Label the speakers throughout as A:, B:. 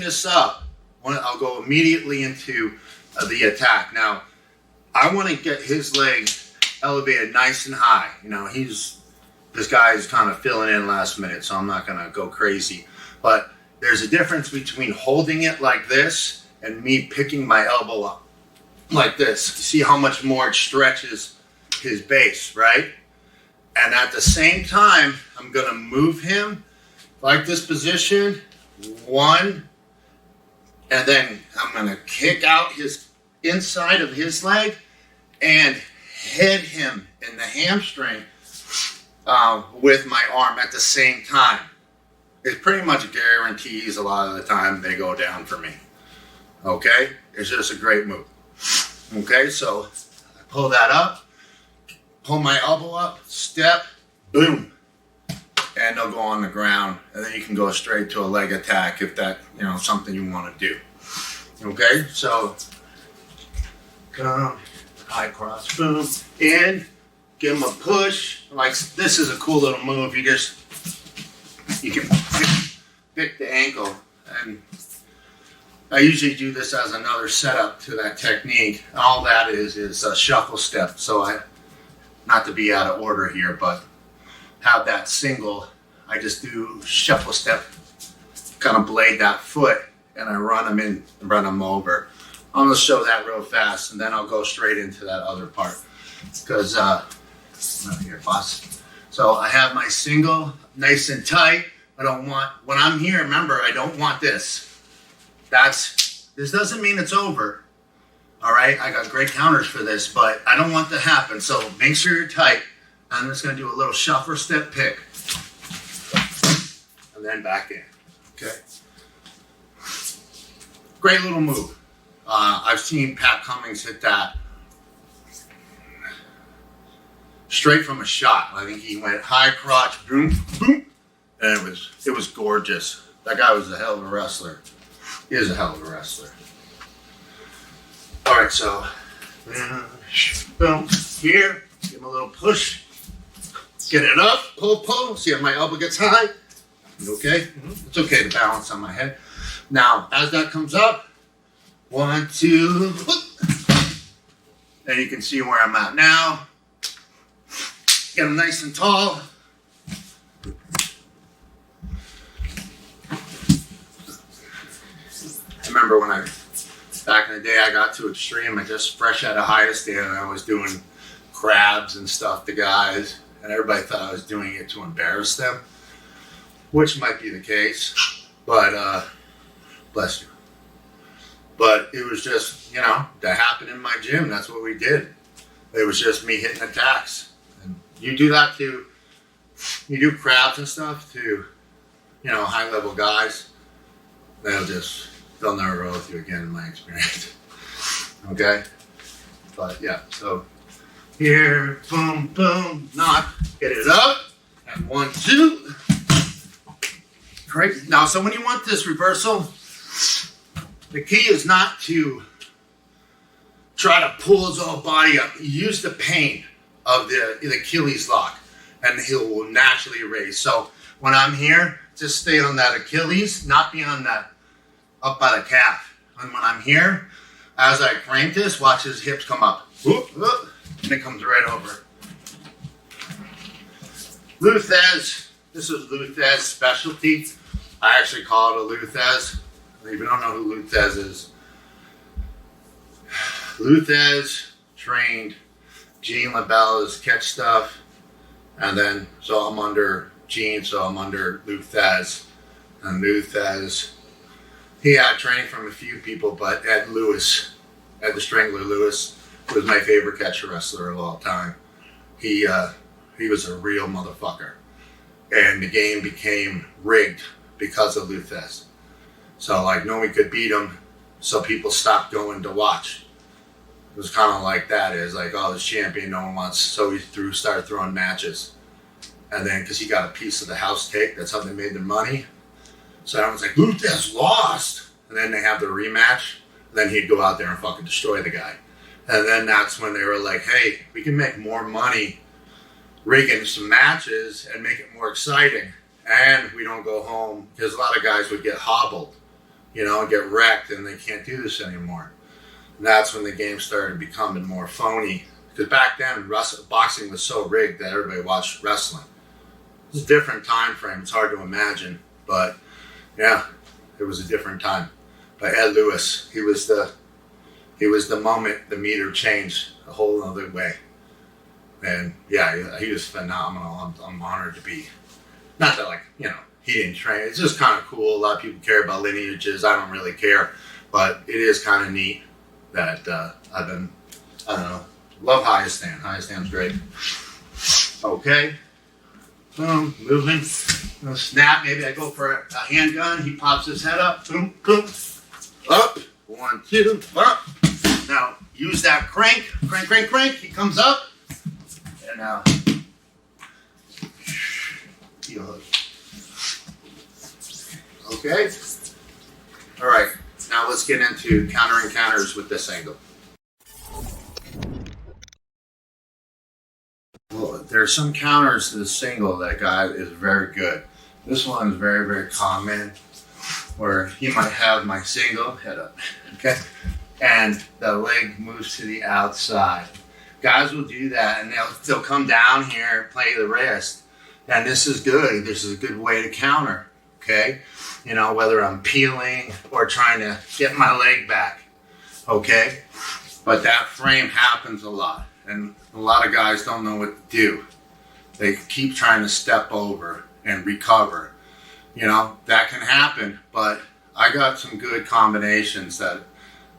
A: this up, I'll go immediately into the attack. Now, I want to get his leg elevated nice and high. You know, this guy is kind of filling in last minute, so I'm not going to go crazy. But there's a difference between holding it like this and me picking my elbow up like this. You see how much more it stretches his base, right? And at the same time, I'm going to move him like this position. One, and then I'm going to kick out his inside of his leg and hit him in the hamstring with my arm at the same time. It pretty much guarantees a lot of the time they go down for me. Okay? It's just a great move. Okay, so I pull that up, pull my elbow up, step, boom. And they'll go on the ground, and then you can go straight to a leg attack if that, you know, something you want to do. Okay, so come, high cross, boom, in, give them a push. Like this is a cool little move. You can pick the ankle, and I usually do this as another setup to that technique. All that is a shuffle step. So not to be out of order here, but have that single, I just do shuffle step, kind of blade that foot, and I run them in and run them over. I'm going to show that real fast, and then I'll go straight into that other part. Because, here, boss. So I have my single nice and tight. I don't want, when I'm here, remember, I don't want this. This doesn't mean it's over. All right, I got great counters for this, but I don't want that to happen. So make sure you're tight. I'm just going to do a little shuffle step pick. And then back in. Okay. Great little move. I've seen Pat Cummings hit that straight from a shot. I think he went high crotch, boom, boom. And it was gorgeous. That guy was a hell of a wrestler. He is a hell of a wrestler. All right, so boom, here, give him a little push. Get it up, pull. See how my elbow gets high? You okay? It's okay to balance on my head. Now, as that comes up, 1, 2, and you can see where I'm at now. Get them nice and tall. I remember when back in the day, I got to extreme. I just fresh out of higher stand, and I was doing crabs and stuff to guys. And everybody thought I was doing it to embarrass them, which might be the case, but bless you. But it was just, you know, that happened in my gym. That's what we did. It was just me hitting attacks. And you do that to, you do crabs and stuff to, you know, high-level guys. They'll never roll with you again in my experience. Okay? But yeah, so here, boom, boom, knock, get it up, and 1, 2. Great. Now, so when you want this reversal, the key is not to try to pull his whole body up. Use the pain of the Achilles lock, and he will naturally raise. So when I'm here, just stay on that Achilles, not be on that up by the calf. And when I'm here, as I crank this, watch his hips come up. Whoop, whoop. And it comes right over. Luthez. This is Luthez specialty. I actually call it a Luthez. If you don't know who Luthez is, Luthez trained Gene LaBella's catch stuff. And then, so I'm under Gene, so I'm under Luthez. And Luthez, he had training from a few people, but Ed the Strangler Lewis, was my favorite catcher wrestler of all time. He was a real motherfucker. And the game became rigged because of Luthez. So like no one could beat him, so people stopped going to watch. It was kind of like that. It was like, oh, this champion no one wants, so he started throwing matches. And then because he got a piece of the house take, that's how they made their money. So everyone's like, Luthez lost. And then they have the rematch. And then he'd go out there and fucking destroy the guy. And then that's when they were like, hey, we can make more money rigging some matches and make it more exciting. And we don't go home, because a lot of guys would get hobbled you know, get wrecked and they can't do this anymore. And that's when the game started becoming more phony. Because back then, boxing was so rigged that everybody watched wrestling. It's a different time frame. It's hard to imagine. But, yeah, it was a different time. But Ed Lewis, he was the moment the meter changed a whole other way. And, yeah, he was phenomenal. I'm honored to be. Not that, like, you know, he didn't train. It's just kind of cool. A lot of people care about lineages. I don't really care. But it is kind of neat that I've been, I don't know, love how I stand. How I stand's great. Okay. Boom, moving. Snap. Maybe I go for a handgun. He pops his head up. Boom, boom. Up. 1, 2, up. Now, use that crank. Crank, crank, crank. He comes up. And now, heel hook. Okay. All right. Now let's get into countering counters with this angle. Well, there are some counters to the single that guy is very good. This one is very, very common, where he might have my single head up, okay, and the leg moves to the outside. Guys will do that, and they'll come down here, play the wrist, and this is good. This is a good way to counter, okay? You know, whether I'm peeling or trying to get my leg back, okay? But that frame happens a lot, and a lot of guys don't know what to do. They keep trying to step over and recover. You know, that can happen, but I got some good combinations that,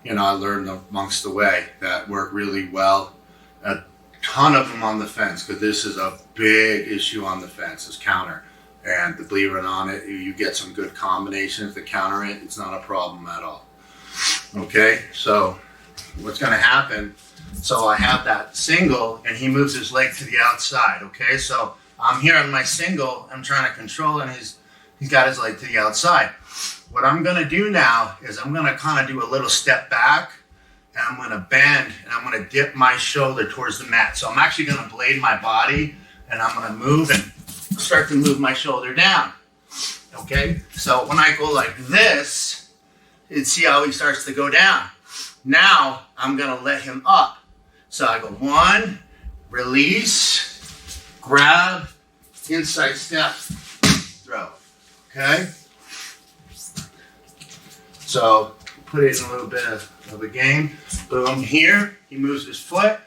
A: you know, I learned amongst the way that work really well. A ton of them on the fence, because this is a big issue on the fence, is counter. And believe it or not, you get some good combinations to counter it. It's not a problem at all. Okay, so what's going to happen? So I have that single, and he moves his leg to the outside. Okay, so I'm here on my single. I'm trying to control, and he's got his leg to the outside. What I'm going to do now is I'm going to kind of do a little step back, and I'm going to bend, and I'm going to dip my shoulder towards the mat. So I'm actually going to blade my body, and I'm going to move and start to move my shoulder down. Okay, so when I go like this, you see how he starts to go down. Now I'm going to let him up. So I go 1, release, grab, inside step, throw. Okay, so put it in a little bit of a game. Boom, here he moves his foot.